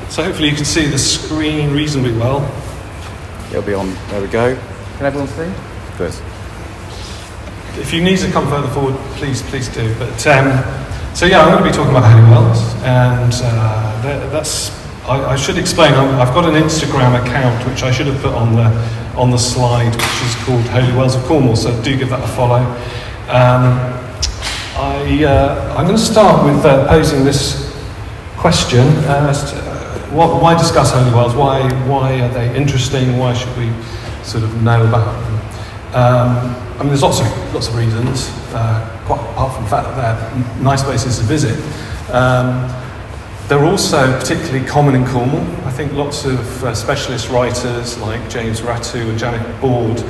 So hopefully you can see the screen reasonably well. It'll be on. There we go. Can everyone see? Good. If you need to come further forward, please do. But so yeah, I'm going to be talking about holy wells, and I should explain. I've got an Instagram account which I should have put on the slide, which is called Holy Wells of Cornwall. So do give that a follow. I'm going to start with posing this question as to why discuss holy wells? Why are they interesting? Why should we sort of know about them? I mean, there's lots of reasons. Quite apart from the fact that they're nice places to visit, they're also particularly common in Cornwall. I think lots of specialist writers like James Rattu and Janet Board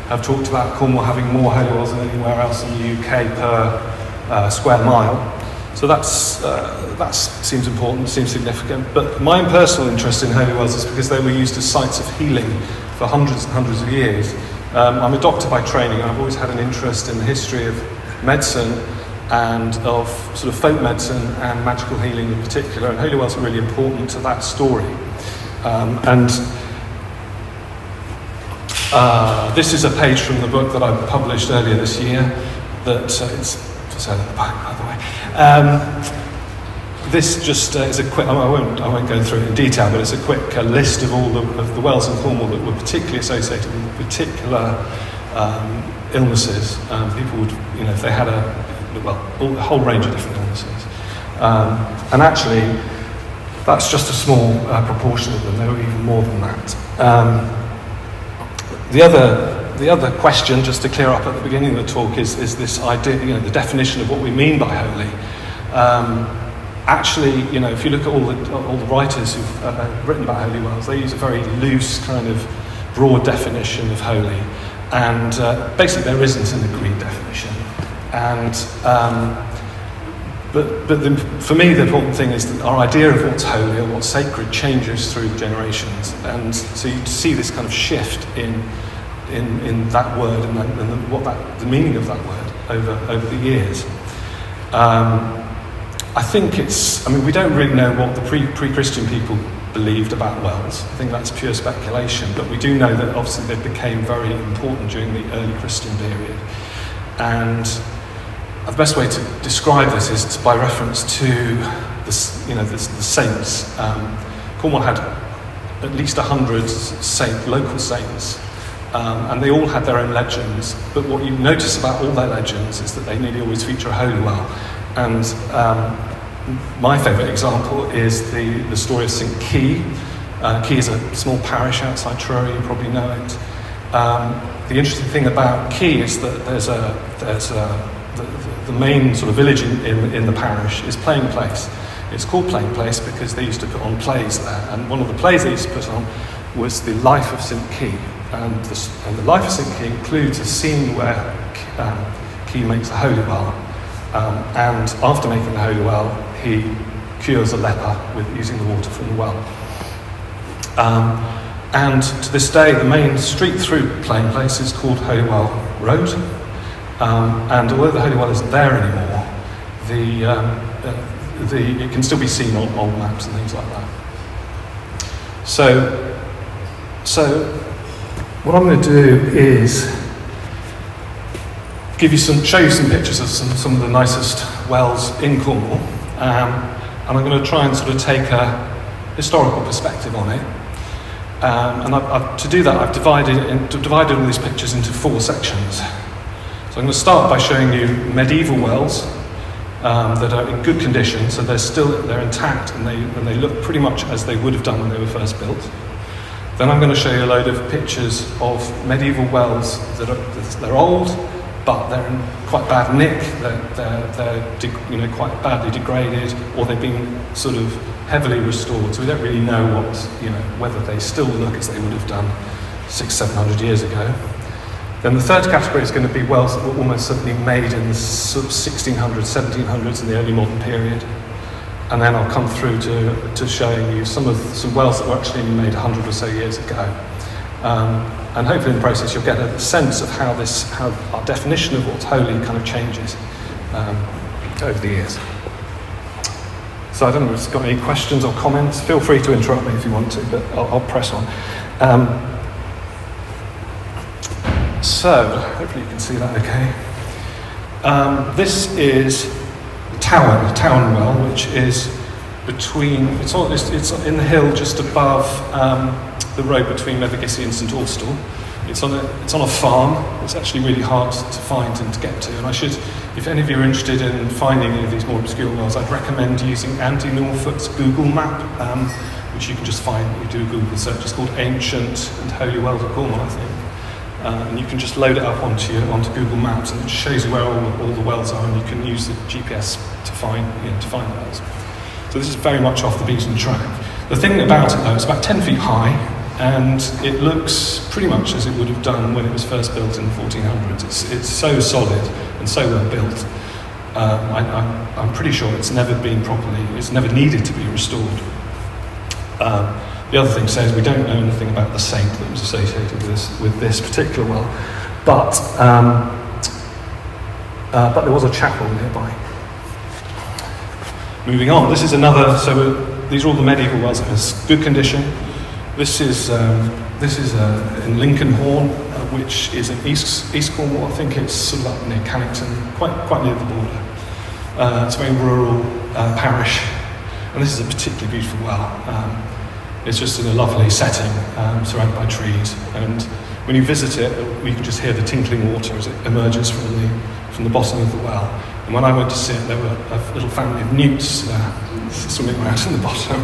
have talked about Cornwall having more holy wells than anywhere else in the UK per square mile. So that seems important, seems significant. But my own personal interest in holy wells is because they were used as sites of healing for hundreds and hundreds of years. I'm a doctor by training, and I've always had an interest in the history of medicine and of sort of folk medicine and magical healing in particular. And holy wells are really important to that story. This is a page from the book that I published earlier this year. It's just out at the back, by the way. This just is a quick. I won't go through it in detail, but it's a quick list of all of the wells in Cornwall that were particularly associated with particular illnesses. People would, if they had a whole range of different illnesses, and actually, that's just a small proportion of them. There were even more than that. The other question, just to clear up at the beginning of the talk, is this idea, the definition of what we mean by holy. Actually, if you look at all the writers who've written about holy wells, they use a very loose kind of broad definition of holy, and basically there isn't an agreed definition. And for me, the important thing is that our idea of what's holy or what's sacred changes through the generations, and so you see this kind of shift in that word and the meaning of that word over the years. I think we don't really know what the pre-Christian people believed about wells. I think that's pure speculation, but we do know that obviously they became very important during the early Christian period. And the best way to describe this is by reference to the saints. Cornwall had at least 100 local saints, and they all had their own legends. But what you notice about all their legends is that they nearly always feature a holy well. And my favourite example is the story of St. Key. Key is a small parish outside Truro, you probably know it. The interesting thing about Key is that the main sort of village in the parish is Plain Place. It's called Plain Place because they used to put on plays there, and one of the plays they used to put on was the life of St. Key. And the life of St. Key includes a scene where Key makes a holy well. And after making the holy well, he cures a leper with using the water from the well. And to this day, the main street through Plain Place is called Holywell Road. And although the holy well isn't there anymore, it can still be seen on old maps and things like that. So what I'm going to do is show you some pictures of some of the nicest wells in Cornwall, and I'm going to try and sort of take a historical perspective on it. To do that, I've divided all these pictures into 4 sections. So I'm going to start by showing you medieval wells that are in good condition, so they're intact and they look pretty much as they would have done when they were first built. Then I'm going to show you a load of pictures of medieval wells they're old, but they're in quite bad nick. They're quite badly degraded, or they've been sort of heavily restored. So we don't really know whether they still look as they would have done 600-700 years ago. Then the third category is going to be wells that were almost certainly made in the sort of 1600s, 1700s, in the early modern period. And then I'll come through to showing you some wells that were actually made 100 or so years ago. And hopefully in the process you'll get a sense of how our definition of what's holy kind of changes over the years. So I don't know if you've got any questions or comments. Feel free to interrupt me if you want to, but I'll press on. So hopefully you can see that okay. This is Town Well, which is between, it's in the hill just above the road between Mevagissey and St Austell. It's on a farm. It's actually really hard to find and to get to. And I should, if any of you are interested in finding any of these more obscure wells, I'd recommend using Andy Norfolk's Google map, which you can just find when you do a Google search. It's called Ancient and Holy Wells of Cornwall, I think. And you can just load it up onto Google Maps, and it shows you where all the wells are, and you can use the GPS to find the wells. So this is very much off the beaten track. The thing about it, though, it's about 10 feet high, and it looks pretty much as it would have done when it was first built in the 1400s. It's so solid and so well built. I'm pretty sure it's never needed to be restored. The other thing says we don't know anything about the saint that was associated with this particular well, but there was a chapel nearby. Moving on, this is another. So these are all the medieval wells in good condition. This is in Lincolnhorn, which is in East Cornwall. I think it's sort of up near Cannington, quite near the border. It's a very rural parish, and this is a particularly beautiful well. It's just in a lovely setting, surrounded by trees, and when you visit it, you can just hear the tinkling water as it emerges from the bottom of the well. And when I went to see it, there were a little family of newts swimming around in the bottom.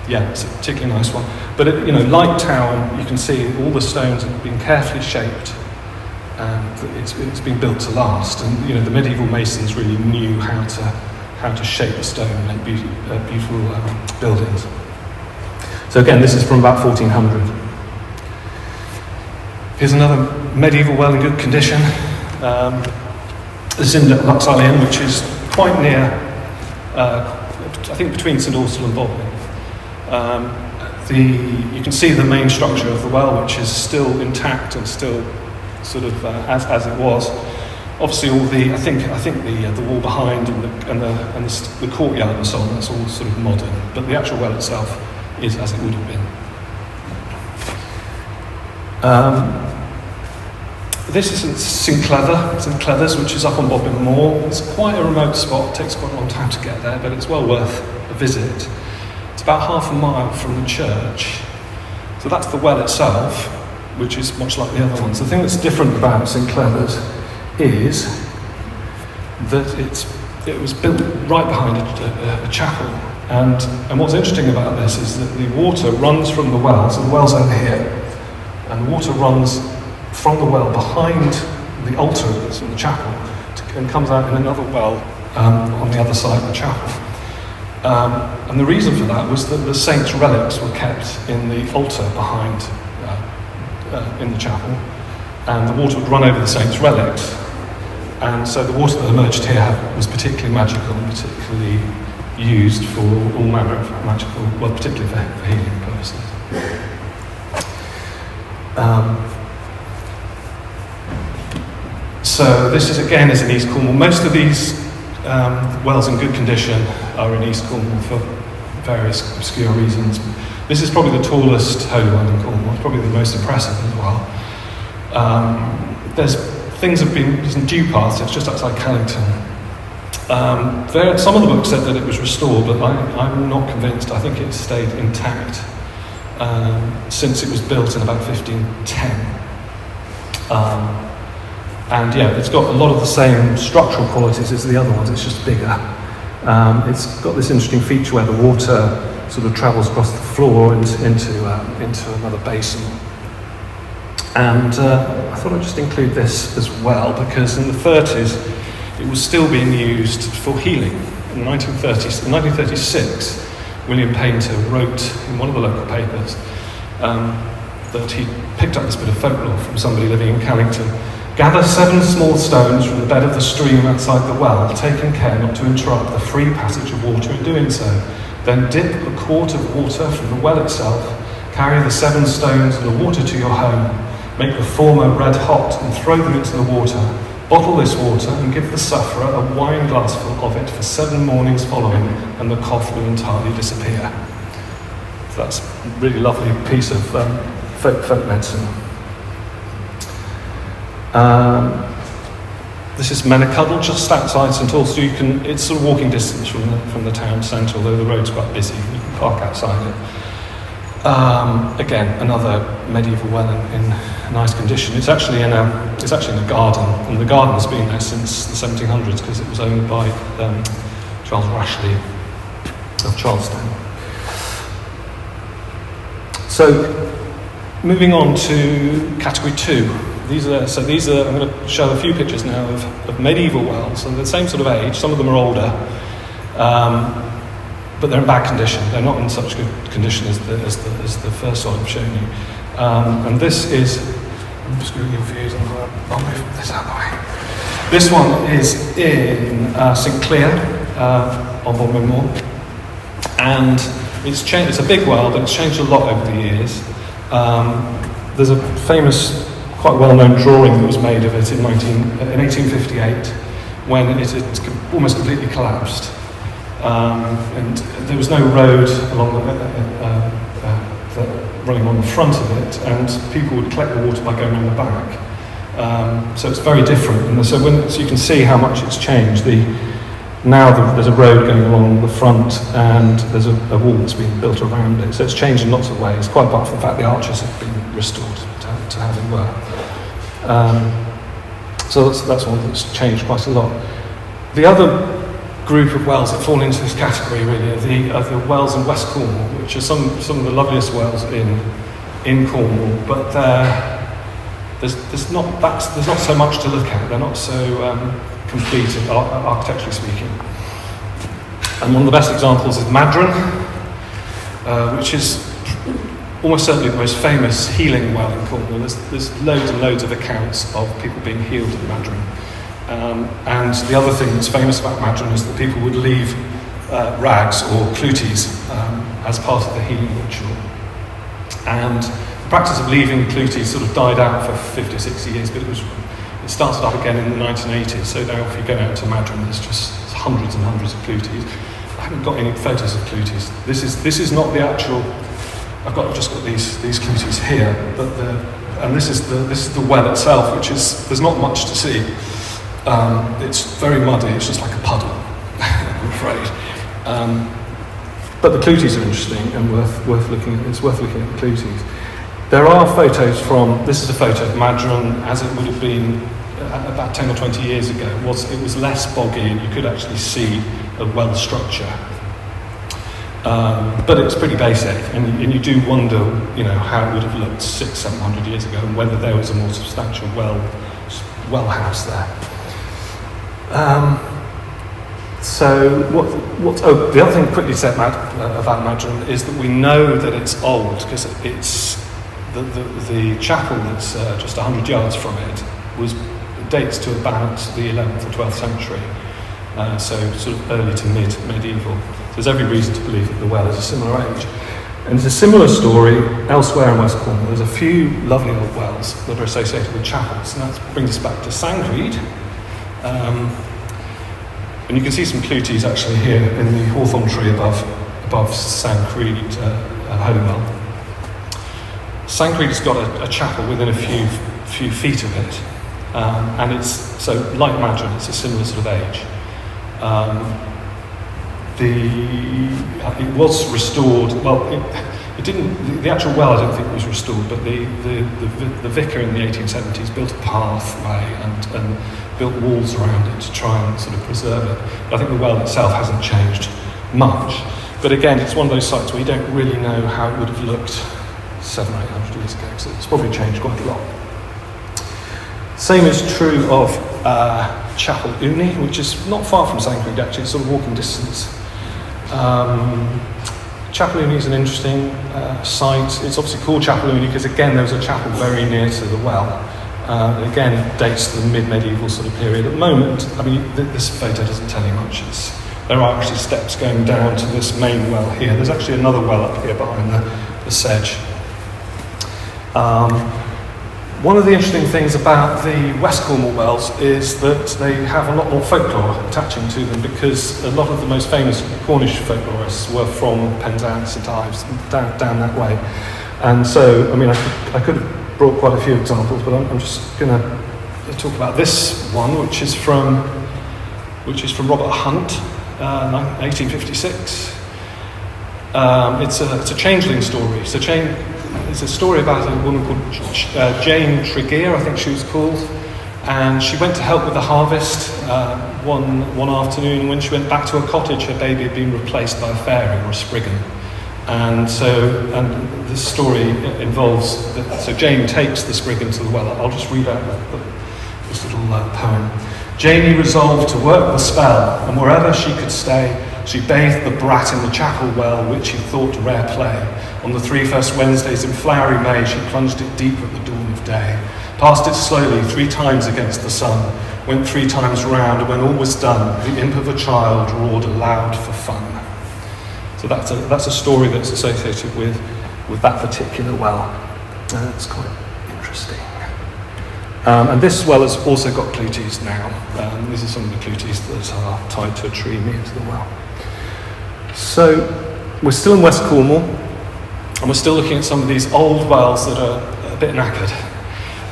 It's a particularly nice one. But like Town, you can see all the stones have been carefully shaped, and it's been built to last. And the medieval masons really knew how to shape the stone and make beautiful buildings. So again, this is from about 1400. Here's another medieval well in good condition. This is in Luxallian, which is quite near, I think between St Austell and Bodmin. You can see the main structure of the well, which is still intact and still sort of as it was. Obviously, I think the wall behind and the courtyard and so on, that's all sort of modern. But the actual well itself is as it would have been. This is St Cleathers, which is up on Bodmin Moor. It's quite a remote spot. It takes quite a long time to get there, but it's well worth a visit. It's about half a mile from the church. So that's the well itself, which is much like the other ones. The thing that's different about St Cleathers is that it was built right behind a chapel, and what's interesting about this is that the water runs from the well, so the well's over here, and the water runs from the well behind the altar that's in the chapel and comes out in another well on the other side of the chapel. And the reason for that was that the saint's relics were kept in the altar behind in the chapel, and the water would run over the saint's relics. And so the water that emerged here was particularly magical and particularly used for all manner of magical, well, particularly for healing purposes. So this is in East Cornwall. Most of these wells in good condition are in East Cornwall for various obscure reasons. This is probably the tallest holy well in Cornwall. It's probably the most impressive as well. Things have been in due paths. It's just outside Cannington. Some of the books said that it was restored, but I'm not convinced. I think it stayed intact since it was built in about 1510. It's got a lot of the same structural qualities as the other ones. It's just bigger. It's got this interesting feature where the water sort of travels across the floor into another basin. And I thought I'd just include this as well, because in the 30s it was still being used for healing. In the 1930s, in 1936, William Painter wrote in one of the local papers that he picked up this bit of folklore from somebody living in Cannington. Gather 7 small stones from the bed of the stream outside the well, taking care not to interrupt the free passage of water in doing so. Then dip a quart of water from the well itself, carry the 7 stones and the water to your home, make the former red hot and throw them into the water, Bottle this water and give the sufferer a wine glassful of it for 7 mornings following, and the cough will entirely disappear. So that's a really lovely piece of folk medicine. This is Menacuddle, just outside St Austell. It's sort of walking distance from the town centre, although the road's quite busy. You can park outside it. Again, another medieval well in nice condition. It's actually in a garden, and the garden's been there since the 1700s because it was owned by Charles Rashley of Charlestown. So, moving on to category 2. These are I'm going to show a few pictures now of medieval wells, and the same sort of age. Some of them are older, but they're in bad condition. They're not in such good condition as the first one I've shown you. And this is, I'm just going to give views. I'll move this out of the way. This one is in St Clear on Bournemouth Moor, and it's changed. It's a big well, but it's changed a lot over the years. There's a famous, quite well-known drawing that was made of it in 1858, when it almost completely collapsed. And there was no road running along the front of it, and people would collect the water by going on the back. So it's very different. And so you can see how much it's changed. There's a road going along the front, and there's a wall that's been built around it. So it's changed in lots of ways, quite apart from the fact the arches have been restored to how they were. So that's one that's changed quite a lot. The other group of wells that fall into this category really are the wells in West Cornwall, which are some of the loveliest wells in Cornwall, but there's not so much to look at. They're not so complete architecturally speaking. And one of the best examples is Madron, which is almost certainly the most famous healing well in Cornwall. There's loads and loads of accounts of people being healed at Madron. And the other thing that's famous about Madron is that people would leave rags or cluties as part of the healing ritual. And the practice of leaving cluties sort of died out for 50 or 60 years, but it started up again in the 1980s. So now if you go out to Madron, there's just hundreds and hundreds of cluties. I haven't got any photos of cluties. This is not the actual. I've just got these cluties here, and this is the well itself, which is, there's not much to see. It's very muddy. It's just like a puddle, I'm afraid. But the cluties are interesting and worth looking at. It's worth looking at the cluties. There are photos this is a photo of Madron as it would have been about 10 or 20 years ago. It was less boggy, and you could actually see a well structure. But it's pretty basic, and you do wonder, how it would have looked 600-700 years ago, and whether there was a more substantial well house there. The other thing quickly said about Madron is that we know that it's old because it's the chapel that's just 100 yards from it dates to about the 11th or 12th century, so sort of early to mid-medieval. There's every reason to believe that the well is a similar age. And it's a similar story elsewhere in West Cornwall. There's a few lovely old wells that are associated with chapels, and that brings us back to Sangreed. And you can see some cluties actually here in the hawthorn tree above Sangreed Holywell. Sangreed has got a chapel within a few feet of it, and it's so like Madron. It's a similar sort of age. It was restored. Well, it didn't. The actual well, I don't think, was restored, but the vicar in the 1870s built a pathway and built walls around it to try and sort of preserve it. But I think the well itself hasn't changed much. But again, it's one of those sites where you don't really know how it would have looked 700 or 800 years ago, so it's probably changed quite a lot. Same is true of Chapel Uni, which is not far from Sangreed actually, it's sort of walking distance. Chapel Uni is an interesting site. It's obviously called Chapel Uni because again there was a chapel very near to the well. Again, it dates to the mid-medieval sort of period. At the moment, this photo doesn't tell you much. There are actually steps going down to this main well here. There's actually another well up here behind the sedge. One of the interesting things about the West Cornwall wells is that they have a lot more folklore attaching to them, because a lot of the most famous Cornish folklorists were from Penzance and Ives, down that way. And so, I mean, I could have brought quite a few examples, but I'm just going to talk about this one, which is from Robert Hunt, 1856. It's a changeling story. It's a story about a woman called Jane Tregear, I think she was called, and she went to help with the harvest one afternoon, and when she went back to her cottage, her baby had been replaced by a fairy or a spriggan. And this story involves so Jane takes the spriggan to the well. I'll just read out this little poem. Janey resolved to work the spell, and wherever she could stay, she bathed the brat in the chapel well, which she thought rare play. On the 3 first Wednesdays in flowery May, she plunged it deep at the dawn of day, passed it slowly 3 times against the sun, went 3 times round, and when all was done, the imp of a child roared aloud for fun. So that's a story that's associated with that particular well. It's quite interesting. And this well has also got cluties now. These are some of the cluties that are tied to a tree near to the well. So we're still in West Cornwall, and we're still looking at some of these old wells that are a bit knackered.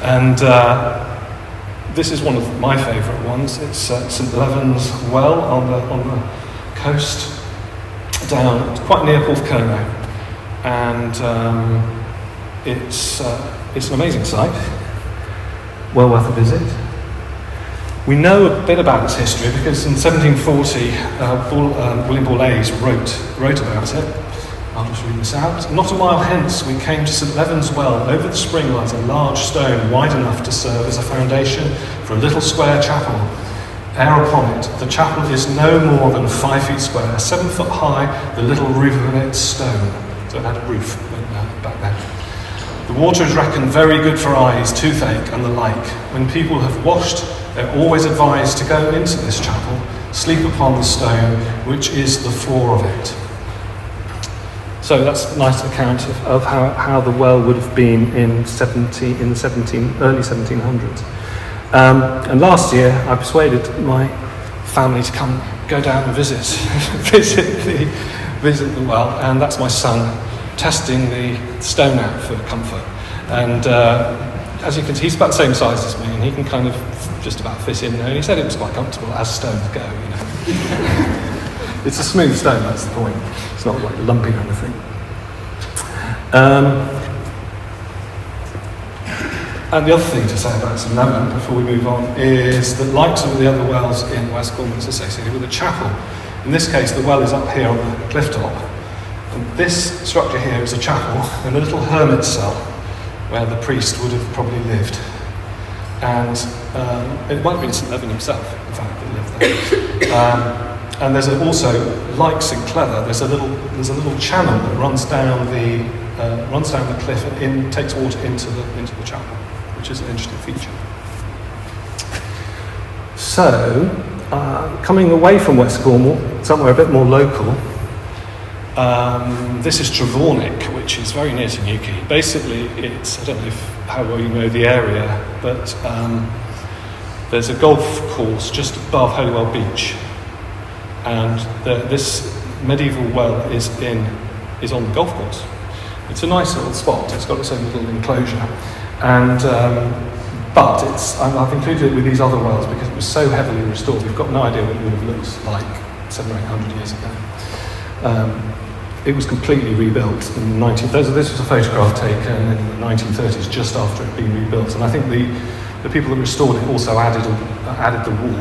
And this is one of my favourite ones. It's St Leven's Well on the coast, down quite near Porthcurno, and it's an amazing site, well worth a visit. We know a bit about its history because in 1740 William Boulez wrote about it. I'll just read this out. Not a mile hence we came to St Leven's Well. Over the spring lies a large stone wide enough to serve as a foundation for a little square chapel. Ere upon it, the chapel is no more than 5 feet square, 7 foot high, the little roof of it stone. So it had a roof back then. The water is reckoned very good for eyes, toothache and the like. When people have washed, they're always advised to go into this chapel, sleep upon the stone, which is the floor of it. So that's a nice account of how the well would have been in the early 1700s. And last year, I persuaded my family to go down and visit the well, and that's my son testing the stone out for comfort. And as you can see, he's about the same size as me, and he can kind of just about fit in there. And he said it was quite comfortable as stones go, you know. It's a smooth stone, that's the point. It's not like lumpy or anything. And the other thing to say about St Leven before we move on is that, like some of the other wells in West Cornwall, it's associated with a chapel. In this case, the well is up here on the cliff top. And this structure here is a chapel and a little hermit cell where the priest would have probably lived. And it might have been St Leven himself, in fact, that lived there. And there's also, like St Clever, there's a little channel that runs down the cliff and takes water into the chapel, which is an interesting feature. So, coming away from West Cornwall, somewhere a bit more local, this is Trevornick, which is very near to Newquay. Basically, it's, I don't know how well you know the area, but there's a golf course just above Holywell Beach, and this medieval well is on the golf course. It's a nice little spot. It's got its own little enclosure, and but I've included it with these other wells because it was so heavily restored. We've got no idea what it would have looked like 700 or 800 years ago. It was completely rebuilt in the 1930s. This was a photograph taken in the 1930s, just after it had been rebuilt. And I think the people that restored it also added the wall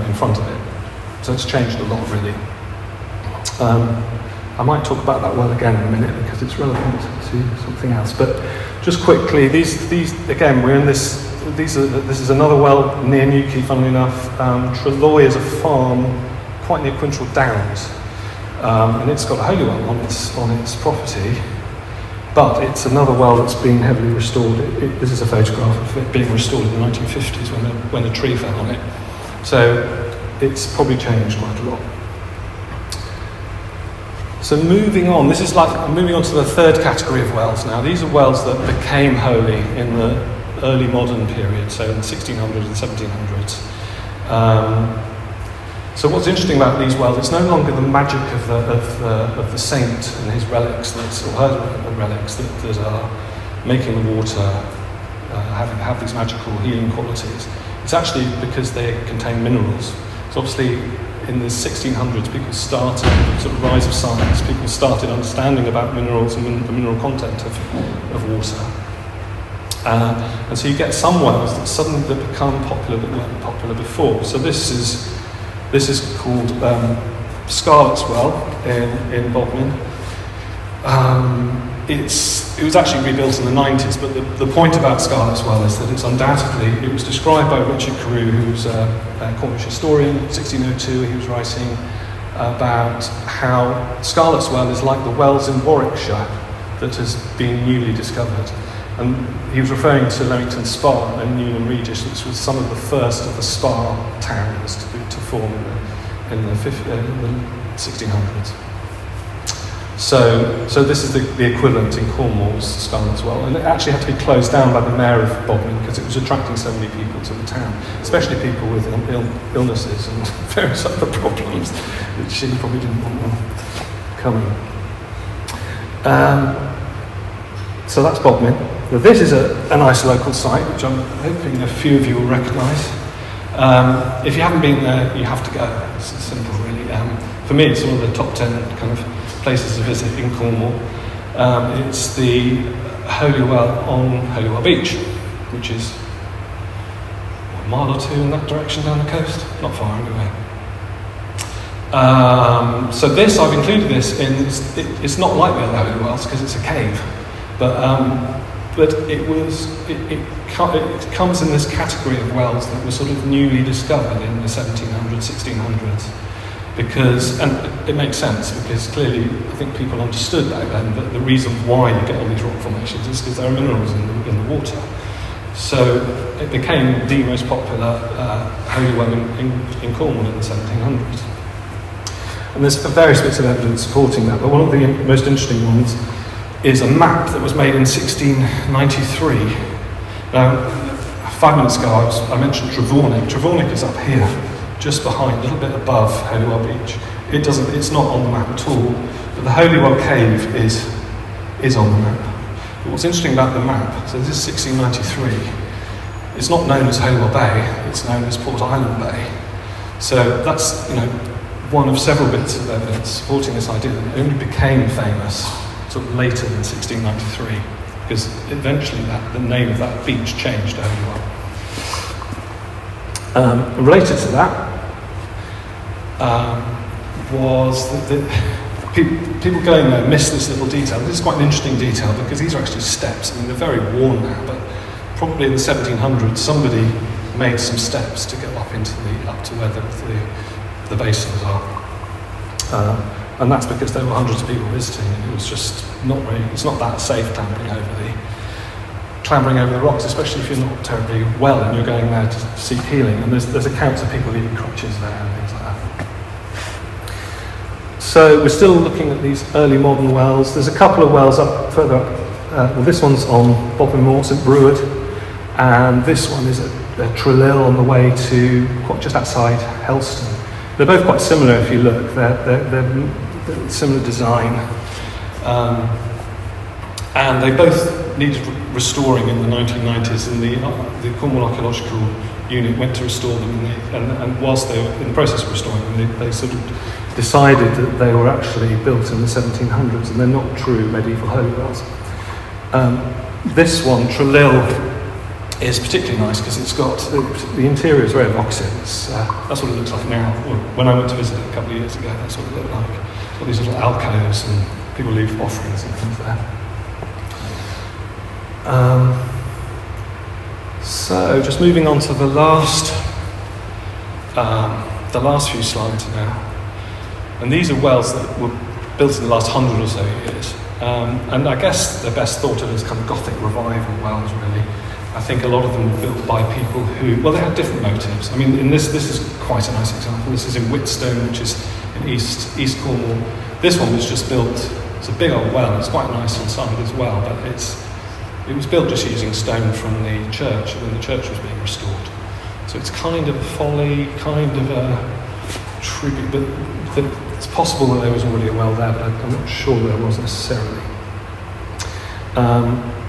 in front of it. So it's changed a lot, really. I might talk about that well again in a minute because it's relevant to something else. But just quickly, these again, we're in this. This is another well near Newquay, funnily enough. Treloy is a farm quite near Quintrell Downs, and it's got a holy well on its property. But it's another well that's been heavily restored. This is a photograph of it being restored in the 1950s when a tree fell on it. So it's probably changed quite a lot. So moving on, moving on to the third category of wells now. These are wells that became holy in the early modern period, so in the 1600s and 1700s. So what's interesting about these wells, it's no longer the magic of the saint and his relics, or her relics that are making the water have these magical healing qualities. It's actually because they contain minerals. So obviously in the 1600s people started, sort of rise of science, people started understanding about minerals and the mineral content of water. And so you get some wells that suddenly become popular that weren't popular before. So this is called Scarlet's Well in Bodmin. It was actually rebuilt in the 90s, but the point about Scarlet's Well is that it was described by Richard Carew, who was a Cornish historian, 1602. He was writing about how Scarlet's Well is like the wells in Warwickshire that has been newly discovered. And he was referring to Leamington Spa and Newnham Regis, which was some of the first of the spa towns to form in the 1600s. So this is the equivalent in Cornwall's Scarlet's Well, and it actually had to be closed down by the mayor of Bodmin because it was attracting so many people to the town, especially people with illnesses and various other problems that she probably didn't want them coming. So that's Bodmin. Now this is a nice local site, which I'm hoping a few of you will recognise. If you haven't been there, you have to go. It's simple, really. For me, it's one of the top 10 kind of places to visit in Cornwall. It's the Holy Well on Holywell Beach, which is a mile or two in that direction down the coast, not far anyway. So I've included this in. It's not like the other Holy Wells because it's a cave, but it comes in this category of wells that were sort of newly discovered in the 1700s, 1600s. And it makes sense because clearly I think people understood back then that the reason why you get all these rock formations is because there are minerals in the water. So it became the most popular holy well in Cornwall in the 1700s. And there's various bits of evidence supporting that, but one of the most interesting ones is a map that was made in 1693. Now, 5 minutes ago I mentioned Trevornick. Trevornick is up here, just behind, a little bit above Holywell Beach. It's not on the map at all, but the Holywell Cave is on the map. But what's interesting about the map, so this is 1693, it's not known as Holywell Bay, it's known as Port Island Bay. So that's, one of several bits of evidence supporting this idea that it only became famous sort of later than 1693, because eventually the name of that beach changed to Holywell. Related to that was that people going there miss this little detail. This is quite an interesting detail because these are actually steps. I mean, they're very worn now, but probably in the 1700s somebody made some steps to go up to where the basins are. And that's because there were hundreds of people visiting, and it was just it's not that safe clambering over the rocks, especially if you're not terribly well and you're going there to seek healing. And there's accounts of people leaving crutches there and things like that. So we're still looking at these early modern wells. There's a couple of wells further up. This one's on Bodmin Moor, St Breward, and this one is at Trelew on the way to just outside Helston. They're both quite similar if you look. They're similar design, and they both needed restoring in the 1990s, and the Cornwall Archaeological Unit went to restore them, and whilst they were in the process of restoring them, they sort of decided that they were actually built in the 1700s, and they're not true medieval holy wells. This one, Trelew, is particularly nice because it's got the interior is very evocative. That's what it looks like now. When I went to visit it a couple of years ago, that's what it looked like. It's got these little alcoves and people leave offerings and things there. So just moving on to the last few slides now, and these are wells that were built in the last 100 or so years, and I guess they're best thought of as kind of Gothic revival wells, really. I think a lot of them were built by people who, they had different motives. I mean, this is quite a nice example. This is in Whitstone, which is in East Cornwall. This one was just built. It's a big old well. It's quite nice inside as well, but It was built just using stone from the church when the church was being restored. So it's kind of a folly, kind of a tribute, but it's possible that there was already a well there, but I'm not sure there was necessarily.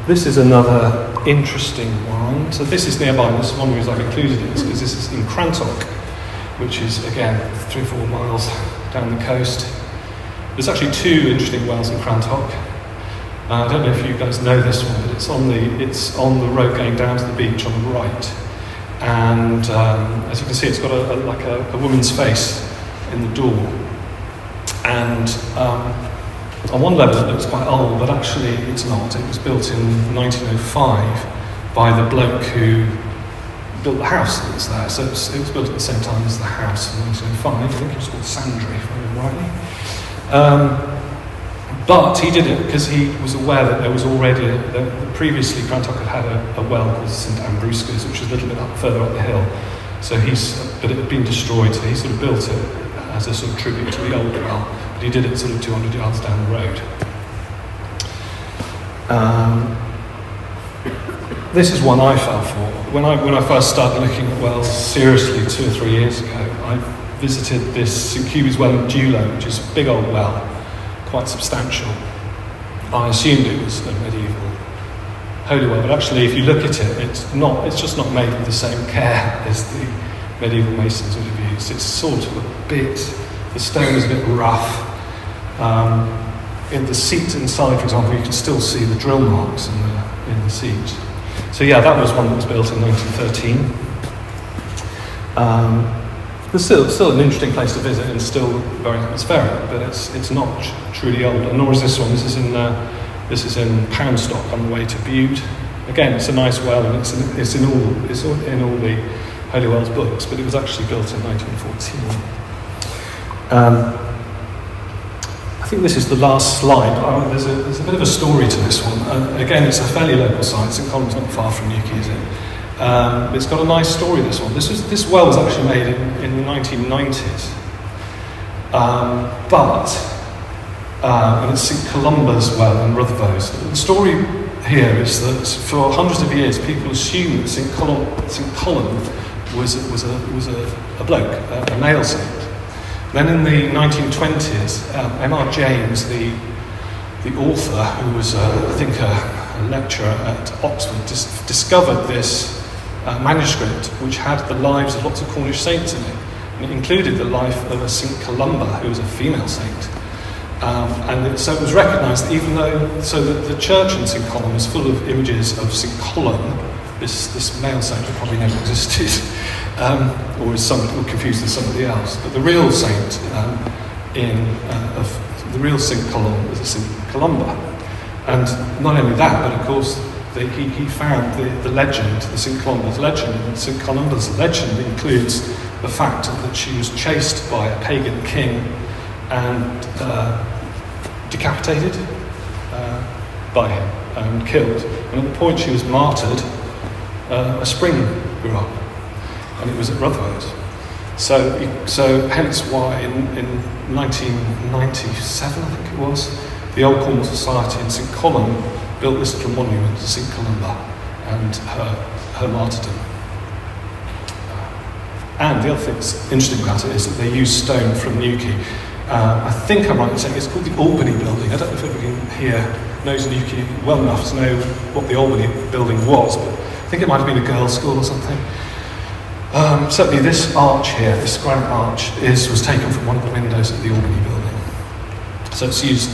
This is another interesting one. So this is nearby, and this is one reason I've included it, because this is in Crantock, which is, again, 3 or 4 miles down the coast. There's actually 2 interesting wells in Crantock. I don't know if you guys know this one, but it's on the road going down to the beach on the right. And as you can see, it's got a woman's face in the door. And on one level it looks quite old, but actually it's not. It was built in 1905 by the bloke who built the house that's there. So it was built at the same time as the house in 1905. I think it was called Sandry, if I remember rightly. But he did it because he was aware that there was already, previously Crantock had a well called St Ambrusca's, which was a little bit further up the hill. So but it had been destroyed, so he sort of built it as a sort of tribute to the old well. But he did it sort of 200 yards down the road. This is one I fell for. When I first started looking at wells seriously 2 or 3 years ago, I visited this St Cuby's well in Dulo, which is a big old well, quite substantial. I assumed it was a medieval holy well, but actually if you look at it, it's just not made with the same care as the medieval masons would have used. It's sort of the stone is a bit rough. In the seat inside, for example, you can still see the drill marks in the seat. So yeah, that was one that was built in 1913. It's still an interesting place to visit and still very atmospheric, but it's not truly old. And nor is this one. This is in Poundstock on the way to Bude. Again, it's a nice well, and it's in all the Holy Wells books, but it was actually built in 1914. I think this is the last slide. There's a bit of a story to this one. Again, it's a fairly local site. St Colum's not far from Newquay, is it? It's got a nice story, this one. This well was actually made in the 1990s. And it's St Columba's well in Rutherford. The story here is that for hundreds of years people assumed that St Columb was a bloke, a male saint. Then in the 1920s, M.R. James, the author, who was I think a lecturer at Oxford, discovered this manuscript which had the lives of lots of Cornish saints in it. And it included the life of a St Columba, who was a female saint. So it was recognised that even though, that the church in St Columb is full of images of St Columb, this male saint who probably never existed, or is confused with somebody else. But the real saint the real St Columb is a St Columba. And not only that, but of course he found the legend, the St Columba's legend, and St Columba's legend includes the fact that she was chased by a pagan king and decapitated by him and killed. And at the point she was martyred, a spring grew up, and it was at Rutherford. So hence why in 1997, I think it was, the Old Cornwall Society in St Columb built this little monument to St Columba and her martyrdom. And the other thing that's interesting about it is that they use stone from Newquay. I think I'm right in saying it's called the Albany Building. I don't know if everybody here knows Newquay well enough to know what the Albany Building was, but I think it might have been a girls' school or something. Certainly this arch here, this granite arch, was taken from one of the windows at the Albany Building. So it's used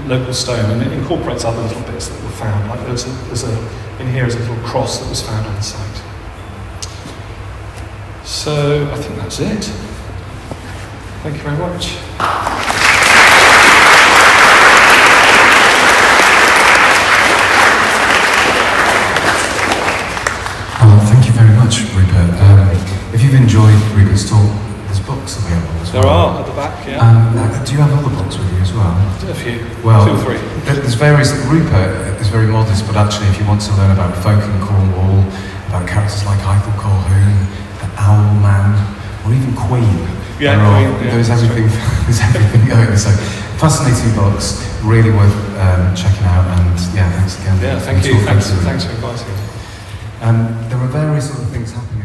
local stone, and it incorporates other little bits that were found. Like in here is a little cross that was found on the site. So I think that's it. Thank you very much. Thank you very much, Rupert. If you've enjoyed Rupert's talk, there's books available as well. There are at the back, yeah. Do you have other books with you as well? A few. Well, 2 or 3. There's various. Rupert is very modest, but actually, if you want to learn about folk in Cornwall, about characters like Ethel Colquhoun, the Owl Man, or even Queen, there's everything. There's everything going. So, fascinating books, really worth checking out, and yeah, thanks again. Yeah, thank you. Thanks for inviting me. There are various other things happening.